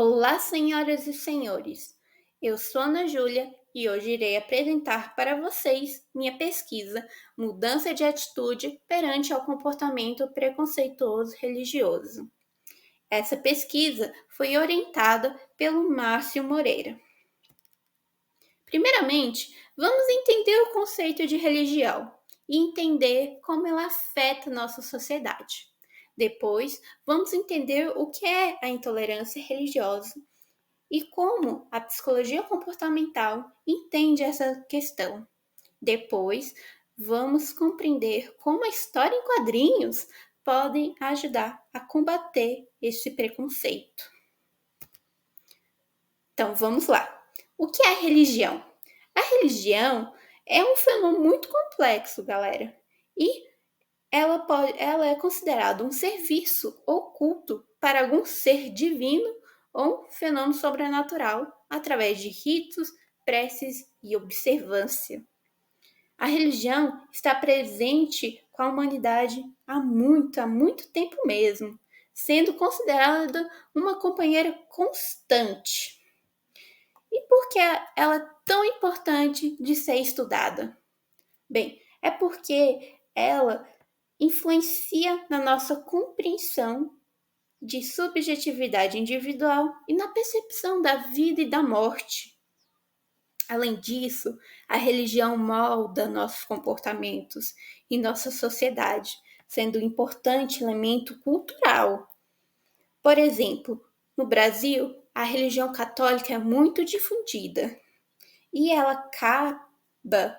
Olá, senhoras e senhores. Eu sou Ana Júlia e hoje irei apresentar para vocês minha pesquisa Mudança de Atitude perante ao Comportamento Preconceituoso Religioso. Essa pesquisa foi orientada pelo Márcio Moreira. Primeiramente, vamos entender o conceito de religião e entender como ela afeta nossa sociedade. Depois, vamos entender o que é a intolerância religiosa e como a psicologia comportamental entende essa questão. Depois, vamos compreender como a história em quadrinhos pode ajudar a combater esse preconceito. Então, vamos lá. O que é a religião? A religião é um fenômeno muito complexo, galera, e ela é considerada um serviço ou culto para algum ser divino ou um fenômeno sobrenatural através de ritos, preces e observância. A religião está presente com a humanidade há muito tempo mesmo, sendo considerada uma companheira constante. E por que ela é tão importante de ser estudada? Bem, é porque ela influencia na nossa compreensão de subjetividade individual e na percepção da vida e da morte. Além disso, a religião molda nossos comportamentos e nossa sociedade, sendo um importante elemento cultural. Por exemplo, no Brasil, a religião católica é muito difundida e ela acaba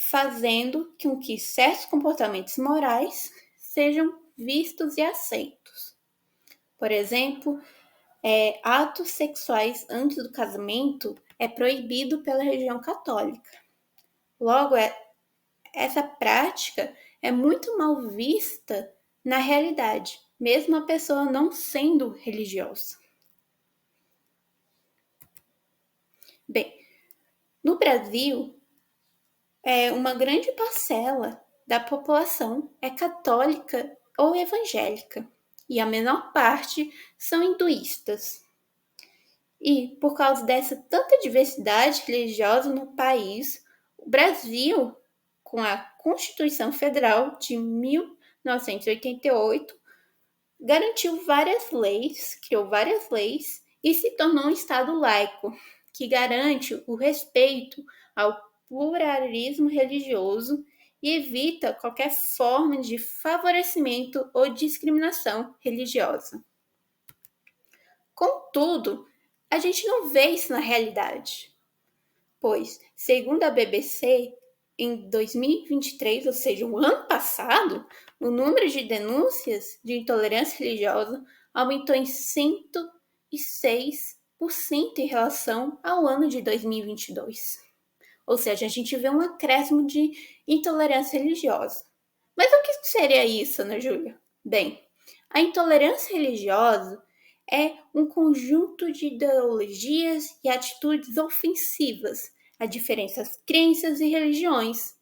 fazendo com que certos comportamentos morais sejam vistos e aceitos. Por exemplo, atos sexuais antes do casamento é proibido pela religião católica. Logo, essa prática é muito mal vista na realidade, mesmo a pessoa não sendo religiosa. Bem, no Brasil, uma grande parcela da população é católica ou evangélica, e a menor parte são hinduístas. E, por causa dessa tanta diversidade religiosa no país, o Brasil, com a Constituição Federal de 1988, garantiu várias leis, criou várias leis e se tornou um Estado laico, que garante o respeito ao pluralismo religioso e evita qualquer forma de favorecimento ou discriminação religiosa. Contudo, a gente não vê isso na realidade, pois, segundo a BBC, em 2023, ou seja, o ano passado, o número de denúncias de intolerância religiosa aumentou em 106% em relação ao ano de 2022. Ou seja, a gente vê um acréscimo de intolerância religiosa. Mas o que seria isso, Ana Júlia? Bem, a intolerância religiosa é um conjunto de ideologias e atitudes ofensivas a diferentes crenças e religiões,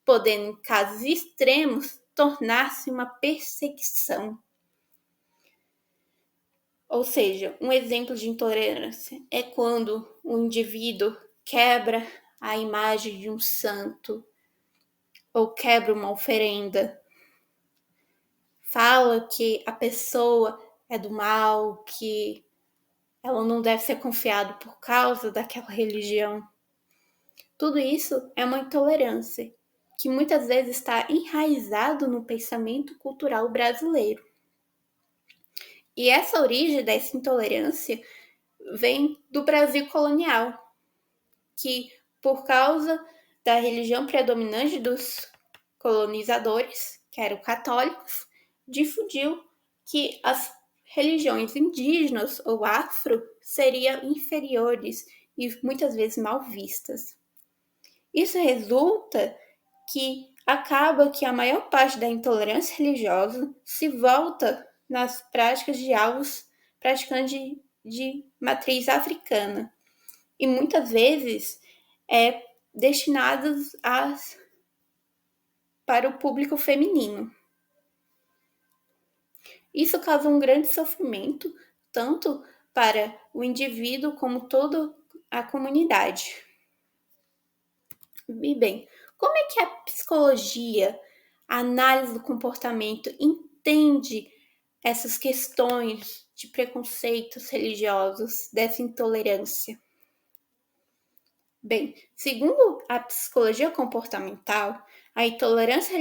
podendo, em casos extremos, tornar-se uma perseguição. Ou seja, um exemplo de intolerância é quando um indivíduo quebra a imagem de um santo ou quebra uma oferenda, fala que a pessoa é do mal, que ela não deve ser confiada por causa daquela religião. Tudo isso é uma intolerância que muitas vezes está enraizado no pensamento cultural brasileiro. E essa origem dessa intolerância vem do Brasil colonial, que por causa da religião predominante dos colonizadores, que eram católicos, difundiu que as religiões indígenas ou afro seriam inferiores e muitas vezes mal vistas. Isso resulta que acaba que a maior parte da intolerância religiosa se volta nas práticas de alvos praticantes de matriz africana e muitas vezes destinadas para o público feminino. Isso causa um grande sofrimento, tanto para o indivíduo como toda a comunidade. E bem, como é que a psicologia, a análise do comportamento, entende essas questões de preconceitos religiosos, dessa intolerância? Bem, segundo a psicologia comportamental, a intolerância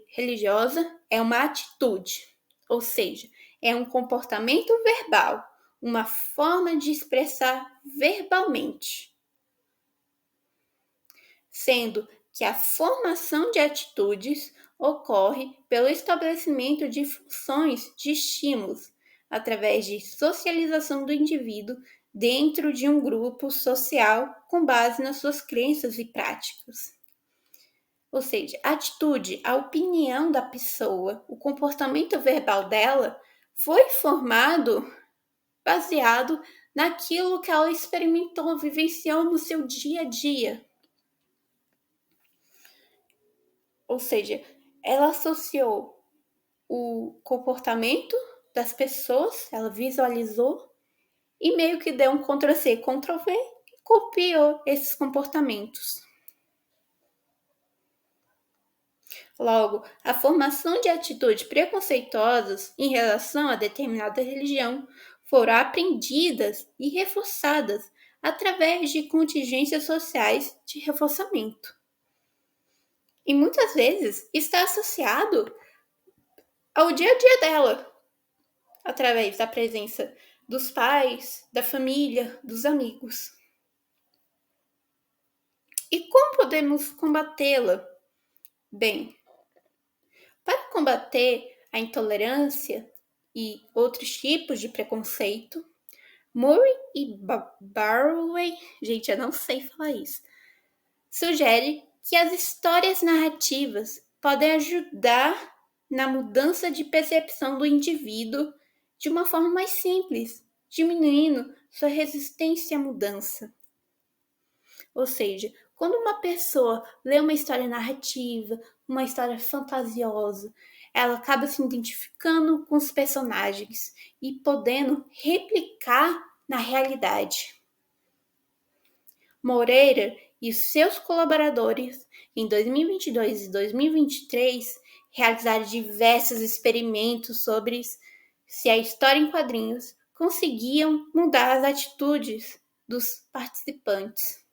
religiosa é uma atitude, ou seja, é um comportamento verbal, uma forma de expressar verbalmente, sendo que a formação de atitudes ocorre pelo estabelecimento de funções de estímulos, através de socialização do indivíduo dentro de um grupo social com base nas suas crenças e práticas. Ou seja, a atitude, a opinião da pessoa, o comportamento verbal dela foi formado baseado naquilo que ela experimentou, vivenciou no seu dia a dia. Ou seja, ela associou o comportamento das pessoas, ela visualizou e meio que deu um Ctrl+C, Ctrl+V e copiou esses comportamentos. Logo, a formação de atitudes preconceituosas em relação a determinada religião foram aprendidas e reforçadas através de contingências sociais de reforçamento. E muitas vezes está associado ao dia a dia dela, através da presença dos pais, da família, dos amigos. E como podemos combatê-la? Bem, para combater a intolerância e outros tipos de preconceito, Murray e Barway, gente, eu não sei falar isso, sugere que as histórias narrativas podem ajudar na mudança de percepção do indivíduo de uma forma mais simples, diminuindo sua resistência à mudança. Ou seja, quando uma pessoa lê uma história narrativa, uma história fantasiosa, ela acaba se identificando com os personagens e podendo replicar na realidade. Moreira e seus colaboradores, em 2022 e 2023, realizaram diversos experimentos sobre se a história em quadrinhos conseguiam mudar as atitudes dos participantes.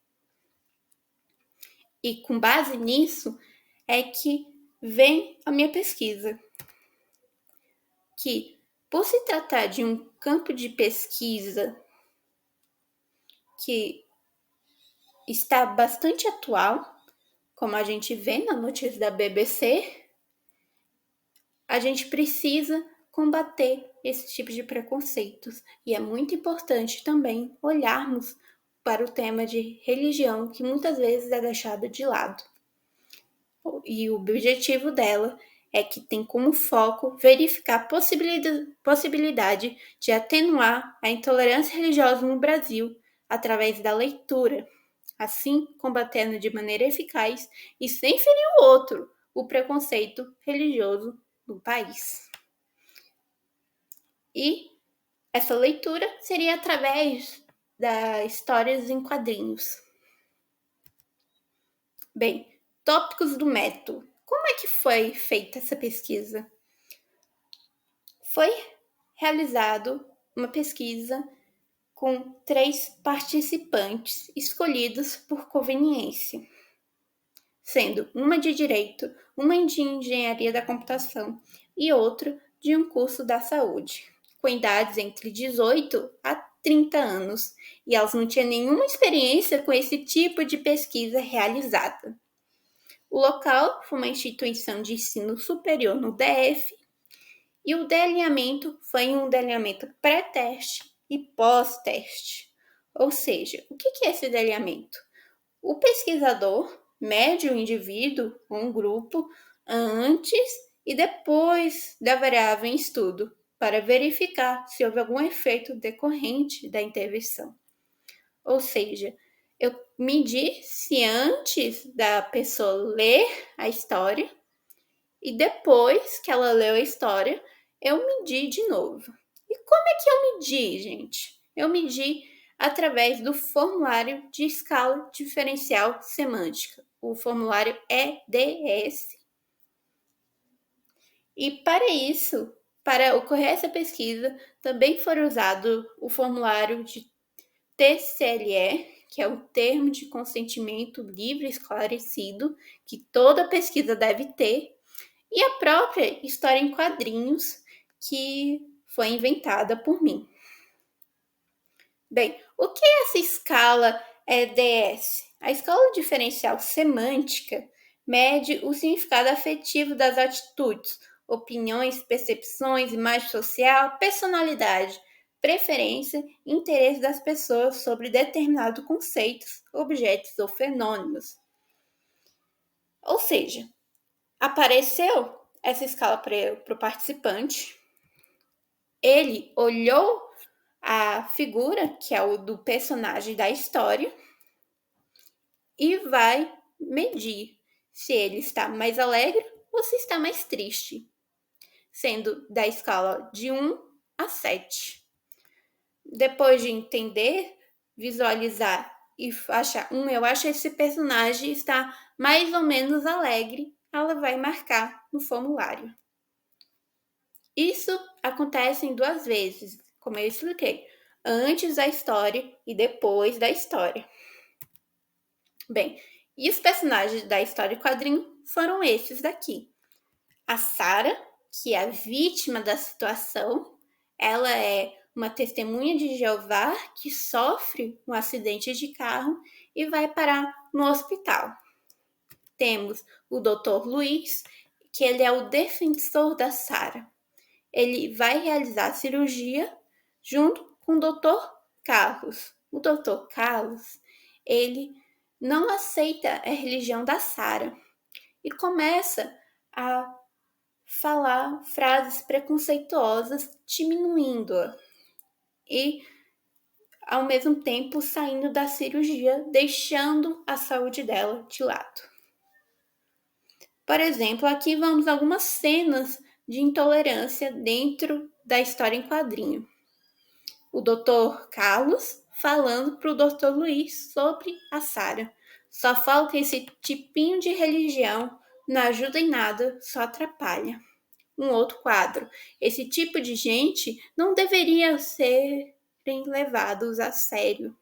E com base nisso é que vem a minha pesquisa, que por se tratar de um campo de pesquisa que está bastante atual, como a gente vê na notícia da BBC, a gente precisa combater esse tipo de preconceitos. E é muito importante também olharmos para o tema de religião, que muitas vezes é deixado de lado. E o objetivo dela é que tem como foco verificar a possibilidade de atenuar a intolerância religiosa no Brasil através da leitura, assim combatendo de maneira eficaz e sem ferir o outro o preconceito religioso no país. E essa leitura seria através das histórias em quadrinhos. Bem, tópicos do método. Como é que foi feita essa pesquisa? Foi realizado uma pesquisa com 3 participantes escolhidos por conveniência, sendo uma de direito, uma de engenharia da computação e outra de um curso da saúde, com idades entre 18 a 30 anos, e elas não tinham nenhuma experiência com esse tipo de pesquisa realizada. O local foi uma instituição de ensino superior no DF e o delineamento foi um delineamento pré-teste e pós-teste. Ou seja, o que é esse delineamento? O pesquisador mede o indivíduo ou um grupo antes e depois da variável em estudo para verificar se houve algum efeito decorrente da intervenção. Ou seja, eu medi se antes da pessoa ler a história e depois que ela leu a história, eu medi de novo. E como é que eu medi, gente? eu medi através do formulário de escala diferencial semântica, o formulário EDS. E para isso, para ocorrer essa pesquisa, também foi usado o formulário de TCLE, que é o Termo de Consentimento Livre e Esclarecido, que toda pesquisa deve ter, e a própria história em quadrinhos, que foi inventada por mim. Bem, o que é essa escala EDS? A escala diferencial semântica mede o significado afetivo das atitudes, opiniões, percepções, imagem social, personalidade, preferência e interesse das pessoas sobre determinados conceitos, objetos ou fenômenos. Ou seja, apareceu essa escala para o participante, ele olhou a figura, que é o do personagem da história, e vai medir se ele está mais alegre ou se está mais triste, sendo da escala de 1 a 7. Depois de entender, visualizar e achar, eu acho esse personagem está mais ou menos alegre, ela vai marcar no formulário. Isso acontece em 2 vezes, como eu expliquei, antes da história e depois da história. Bem, e os personagens da história e quadrinho foram esses daqui. A Sarah, que é a vítima da situação, ela é uma testemunha de Jeová que sofre um acidente de carro e vai parar no hospital. Temos o Dr. Luiz, que ele é o defensor da Sarah. Ele vai realizar a cirurgia junto com o Dr. Carlos. O Dr. Carlos, ele não aceita a religião da Sarah e começa a falar frases preconceituosas, diminuindo-a e, ao mesmo tempo, saindo da cirurgia, deixando a saúde dela de lado. Por exemplo, aqui vamos algumas cenas de intolerância dentro da história em quadrinho. O Dr. Carlos falando para o Dr. Luiz sobre a Sarah. Só falta esse tipinho de religião, não ajuda em nada, só atrapalha. Um outro quadro. Esse tipo de gente não deveria serem levados a sério.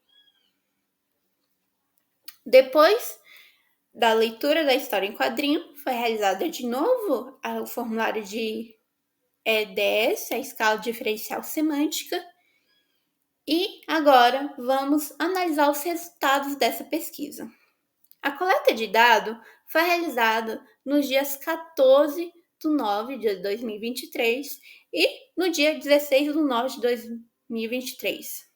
Depois da leitura da história em quadrinho, foi realizada de novo o formulário de EDS, a escala diferencial semântica. E agora vamos analisar os resultados dessa pesquisa. A coleta de dados foi realizada nos dias 14 de 9 de 2023 e no dia 16 de 9 de 2023.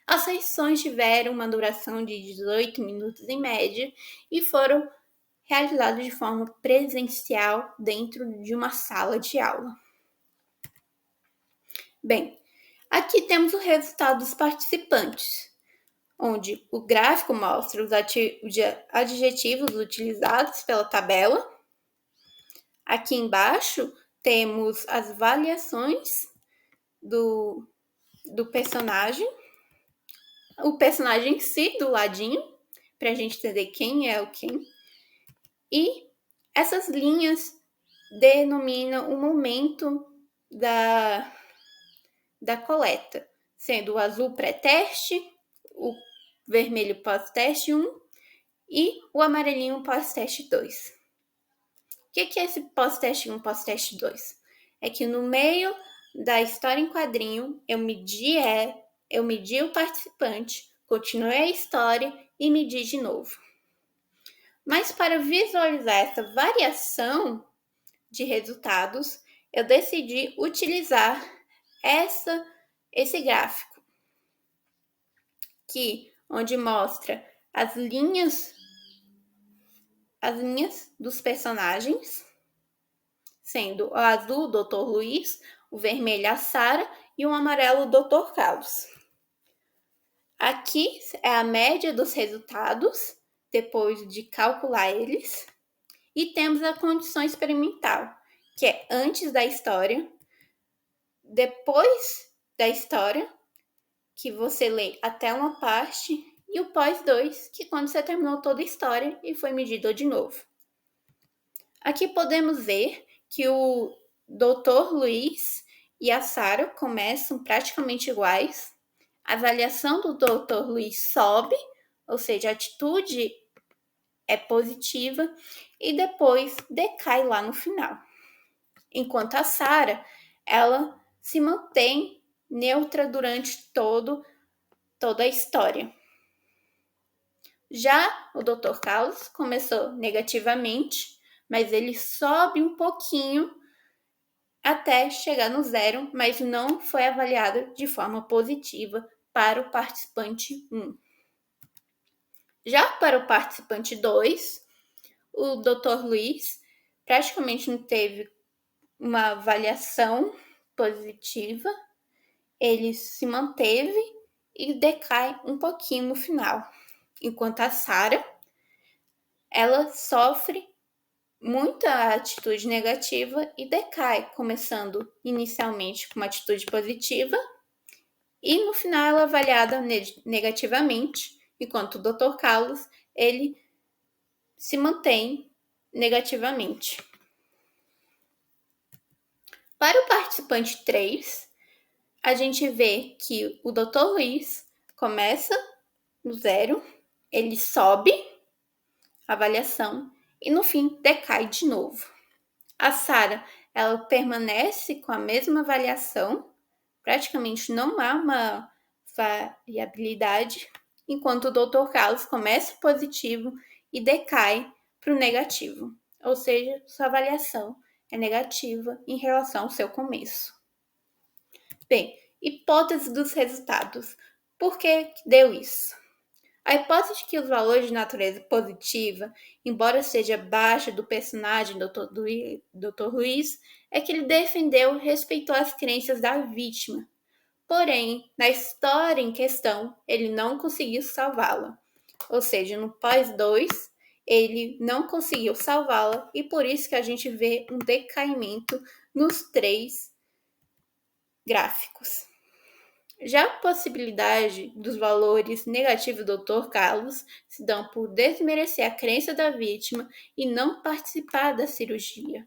As sessões tiveram uma duração de 18 minutos em média e foram realizadas de forma presencial dentro de uma sala de aula. Bem, aqui temos o resultado dos participantes, onde o gráfico mostra os adjetivos utilizados pela tabela. Aqui embaixo temos as variações do personagem, o personagem em si do ladinho, para a gente entender quem é o quem. E essas linhas denominam o momento da coleta, sendo o azul pré-teste, o vermelho pós-teste 1 e o amarelinho pós-teste 2. O que é esse pós-teste 1, pós-teste 2? É que no meio da história em quadrinho, eu medi o participante, continuei a história e medi de novo. Mas para visualizar essa variação de resultados, eu decidi utilizar esse gráfico, onde mostra as linhas dos personagens, sendo o azul o Dr. Luiz, o vermelho a Sarah e o amarelo o Dr. Carlos. Aqui é a média dos resultados, depois de calcular eles, e temos a condição experimental, que é antes da história, depois da história, que você lê até uma parte, e o pós 2, que quando você terminou toda a história e foi medido de novo. Aqui podemos ver que o Dr. Luiz e a Sarah começam praticamente iguais. A avaliação do Dr. Luiz sobe, ou seja, a atitude é positiva, e depois decai lá no final. Enquanto a Sarah, ela se mantém neutra durante toda a história. Já o Dr. Carlos começou negativamente, mas ele sobe um pouquinho até chegar no 0, mas não foi avaliado de forma positiva para o participante 1. Já para o participante 2, o Dr. Luiz praticamente não teve uma avaliação positiva, ele se manteve e decai um pouquinho no final. Enquanto a Sarah, ela sofre muita atitude negativa e decai, começando inicialmente com uma atitude positiva e no final ela é avaliada negativamente, enquanto o Dr. Carlos, ele se mantém negativamente. Para o participante 3, a gente vê que o Dr. Luiz começa no 0, ele sobe a avaliação e no fim decai de novo. A Sarah, ela permanece com a mesma avaliação, praticamente não há uma variabilidade, enquanto o Dr. Carlos começa positivo e decai para o negativo, ou seja, sua avaliação é negativa em relação ao seu começo. Bem, hipótese dos resultados. Por que deu isso? A hipótese de que os valores de natureza positiva, embora seja baixa do personagem Dr. Luiz, é que ele defendeu e respeitou as crenças da vítima. Porém, na história em questão, ele não conseguiu salvá-la. Ou seja, no pós 2, ele não conseguiu salvá-la e por isso que a gente vê um decaimento nos 3 gráficos. Já a possibilidade dos valores negativos do Dr. Carlos se dão por desmerecer a crença da vítima e não participar da cirurgia.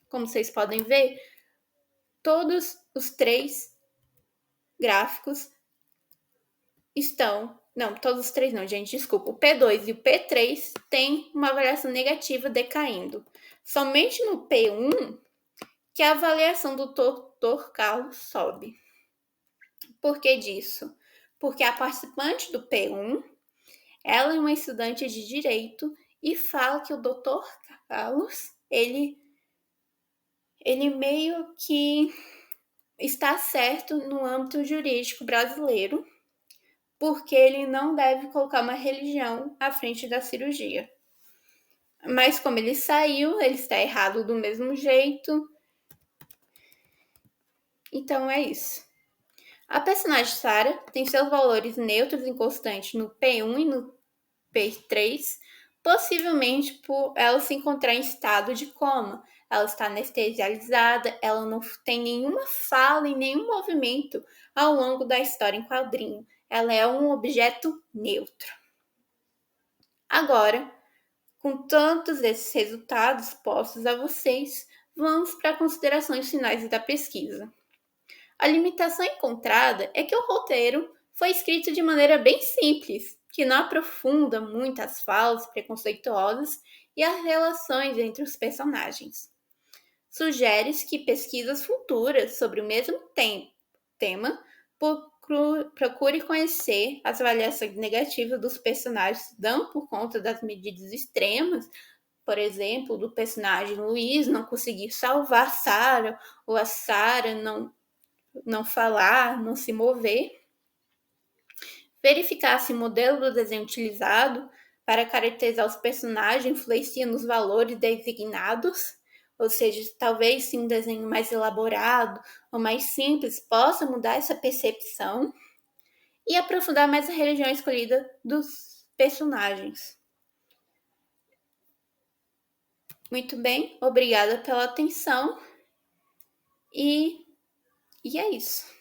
Como vocês podem ver, todos os 3 gráficos estão... Não, todos os 3 não, gente, desculpa. O P2 e o P3 têm uma avaliação negativa decaindo. Somente no P1 que a avaliação do Dr. Carlos sobe. Por que disso? Porque a participante do P1, ela é uma estudante de direito e fala que o Dr. Carlos, ele meio que está certo no âmbito jurídico brasileiro, porque ele não deve colocar uma religião à frente da cirurgia. Mas como ele saiu, ele está errado do mesmo jeito. Então é isso. A personagem Sarah tem seus valores neutros e constantes no P1 e no P3, possivelmente por ela se encontrar em estado de coma. Ela está anestesiada, ela não tem nenhuma fala e nenhum movimento ao longo da história em quadrinho. Ela é um objeto neutro. Agora, com tantos esses resultados postos a vocês, vamos para considerações finais da pesquisa. A limitação encontrada é que o roteiro foi escrito de maneira bem simples, que não aprofunda muito as falas preconceituosas e as relações entre os personagens. Sugere-se que pesquisas futuras sobre o mesmo tema procure conhecer as avaliações negativas dos personagens, não por conta das medidas extremas, por exemplo, do personagem Luiz não conseguir salvar Sarah, ou a Sarah não falar, não se mover. Verificar se o modelo do desenho utilizado para caracterizar os personagens influencia nos valores designados, ou seja, talvez se um desenho mais elaborado ou mais simples possa mudar essa percepção, e aprofundar mais a religião escolhida dos personagens. Muito bem, obrigada pela atenção e é isso.